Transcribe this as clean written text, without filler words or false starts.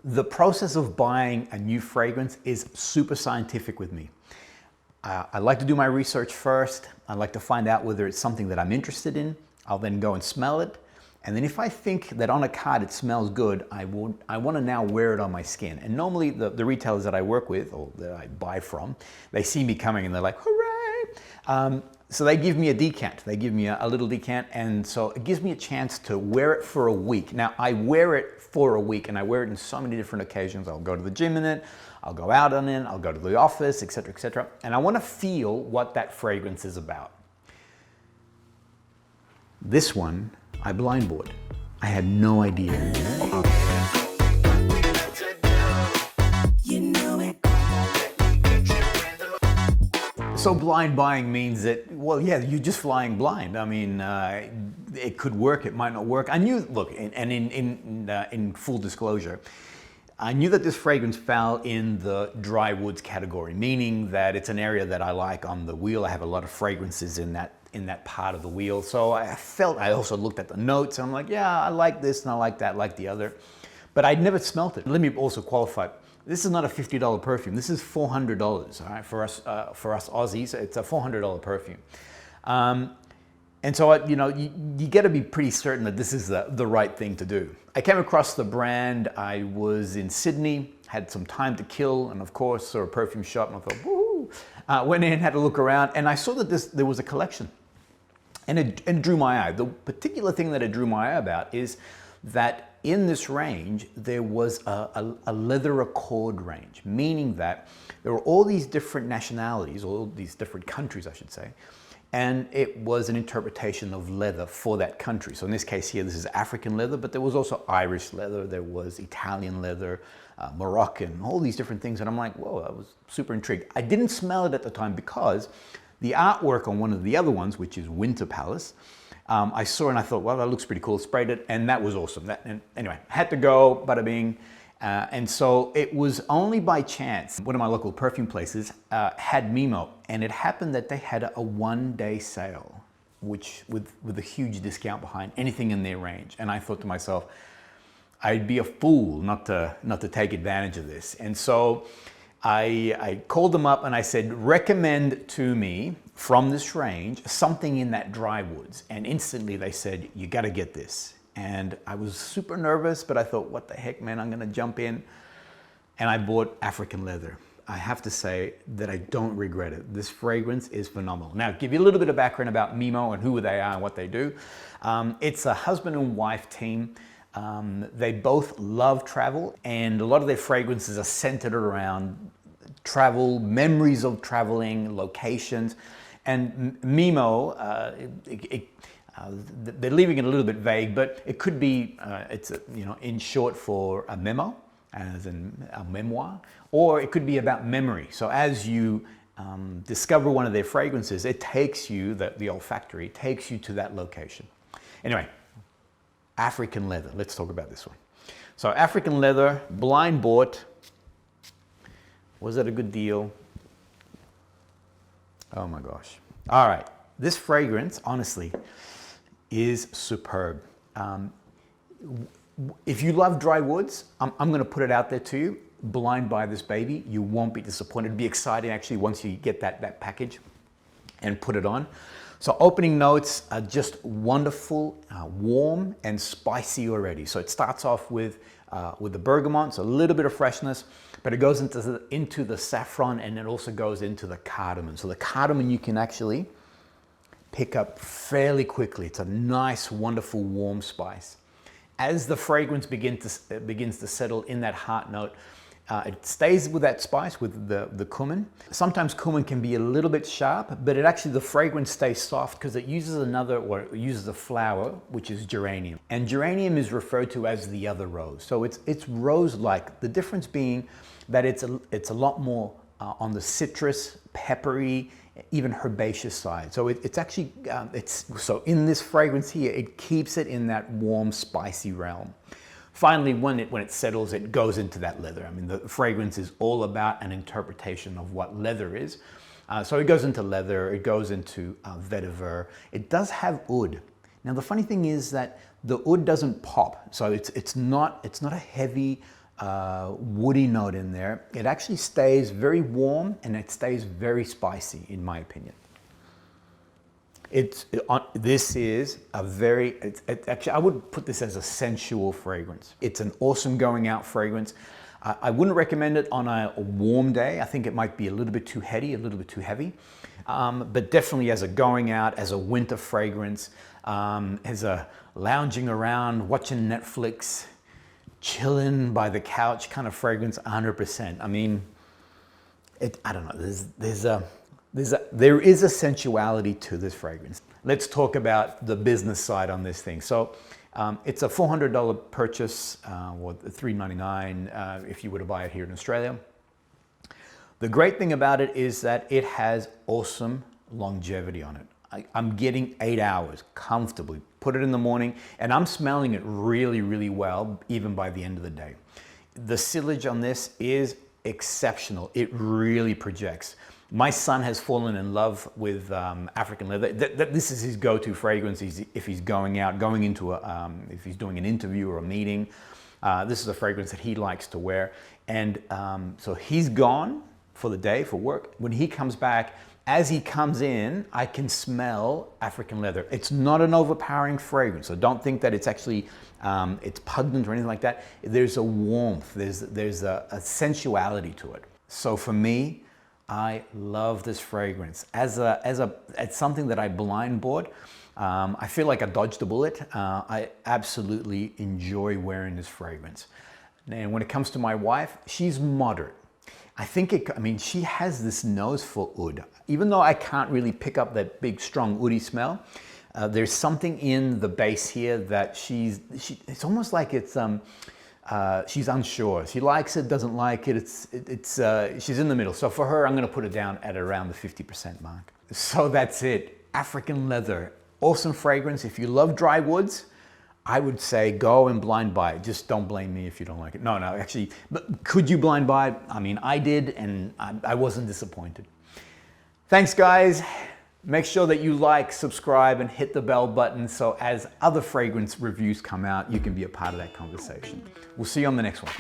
The process of buying a new fragrance is super scientific with me. I like to do my research first. I like to find out whether it's something that I'm interested in. I'll then go and smell it. And then if I think that on a card it smells good, I want to now wear it on my skin. And normally the retailers that I work with or that I buy from, they see me coming and they're like, hooray! So they give me a decant. They give me a little decant, and so it gives me a chance to wear it for a week. Now I wear it for a week and I wear it in so many different occasions. I'll go to the gym in it, I'll go out on it, I'll go to the office, etc., etc. And I want to feel what that fragrance is about. This one, I blind bought. I had no idea. So blind buying means that, well, yeah, you're just flying blind. I mean, it could work, it might not work. I knew, look, and in full disclosure, I knew that this fragrance fell in the dry woods category, meaning that it's an area that I like on the wheel. I have a lot of fragrances in that part of the wheel. So I also looked at the notes and I'm like, yeah, I like this and I like that, I like the other. But I'd never smelt it. Let me also qualify. This is not a $50 perfume. This is $400, all right? For us Aussies, it's a $400 perfume. And so, you got to be pretty certain that this is the right thing to do. I came across the brand. I was in Sydney, had some time to kill, and of course, saw a perfume shop, and I thought, woohoo! Went in, had a look around, and I saw that there was a collection, and it drew my eye. The particular thing that it drew my eye about is that in this range, there was a leather accord range, meaning that there were all these different nationalities, all these different countries, I should say, and it was an interpretation of leather for that country. So in this case here, this is African leather, but there was also Irish leather, there was Italian leather, Moroccan, all these different things. And I'm like, whoa, I was super intrigued. I didn't smell it at the time because the artwork on one of the other ones, which is Winter Palace, I saw and I thought, well, that looks pretty cool. Sprayed it, and that was awesome. And anyway, had to go, bada bing. And so it was only by chance, one of my local perfume places had Memo, and it happened that they had a one-day sale, which with a huge discount behind anything in their range. And I thought to myself, I'd be a fool not to take advantage of this. And so I called them up and I said, recommend to me from this range something in that dry woods. And instantly they said, you got to get this. And I was super nervous, but I thought, what the heck, man, I'm going to jump in. And I bought African leather. I have to say that I don't regret it. This fragrance is phenomenal. Now, give you a little bit of background about Memo and who they are and what they do. It's a husband and wife team. They both love travel, and a lot of their fragrances are centered around travel, memories of traveling, locations. And Memo, they're leaving it a little bit vague, but it could be, in short for a memo, as in a memoir, or it could be about memory. So as you discover one of their fragrances, it takes you, the olfactory, takes you to that location. Anyway, African leather. Let's talk about this one. So African leather, blind bought. Was it a good deal? Oh my gosh. All right. This fragrance, honestly, is superb. If you love dry woods, I'm going to put it out there to you. Blind buy this baby. You won't be disappointed. It'll be exciting actually once you get that package and put it on. So opening notes are just wonderful, warm and spicy already. So it starts off with the bergamot, so a little bit of freshness, but it goes into the saffron, and it also goes into the cardamom. So the cardamom you can actually pick up fairly quickly. It's a nice, wonderful, warm spice. As the fragrance begins to settle in that heart note, it stays with that spice, with the cumin. Sometimes cumin can be a little bit sharp, but the fragrance stays soft because it uses a flower, which is geranium. And geranium is referred to as the other rose. So it's rose-like. The difference being that it's a lot more on the citrus, peppery, even herbaceous side. So it's actually, so in this fragrance here, it keeps it in that warm, spicy realm. Finally, when it settles, it goes into that leather. I mean, the fragrance is all about an interpretation of what leather is. So it goes into leather, it goes into vetiver. It does have oud. Now, the funny thing is that the oud doesn't pop. So it's not a heavy woody note in there. It actually stays very warm and it stays very spicy, in my opinion. This is a very, actually, I would put this as a sensual fragrance. It's an awesome going out fragrance. I wouldn't recommend it on a warm day. I think it might be a little bit too heady, a little bit too heavy. But definitely as a going out, as a winter fragrance, as a lounging around, watching Netflix, chilling by the couch kind of fragrance, 100%. I mean, I don't know, there is a sensuality to this fragrance. Let's talk about the business side on this thing. So it's a $400 purchase, or $399 if you were to buy it here in Australia. The great thing about it is that it has awesome longevity on it. I'm getting 8 hours comfortably. Put it in the morning and I'm smelling it really, really well, even by the end of the day. The sillage on this is exceptional. It really projects. My son has fallen in love with African leather. This is his go-to fragrance if he's going out, if he's doing an interview or a meeting. This is a fragrance that he likes to wear. And so he's gone for the day, for work. When he comes back, as he comes in, I can smell African leather. It's not an overpowering fragrance, so don't think that it's actually, it's pungent or anything like that. There's a warmth, there's a sensuality to it. So for me, I love this fragrance. As something that I blind bought, I feel like I dodged a bullet. I absolutely enjoy wearing this fragrance. And when it comes to my wife, she's moderate. I mean, she has this nose for oud. Even though I can't really pick up that big, strong oudy smell, there's something in the base here that it's almost like she's unsure. She likes it, doesn't like it. She's in the middle. So for her, I'm gonna put it down at around the 50% mark. So that's it. African leather, awesome fragrance. If you love dry woods, I would say go and blind buy it. Just don't blame me if you don't like it. No, actually, but could you blind buy it? I mean, I did, and I wasn't disappointed. Thanks, guys. Make sure that you like, subscribe, and hit the bell button so as other fragrance reviews come out, you can be a part of that conversation. We'll see you on the next one.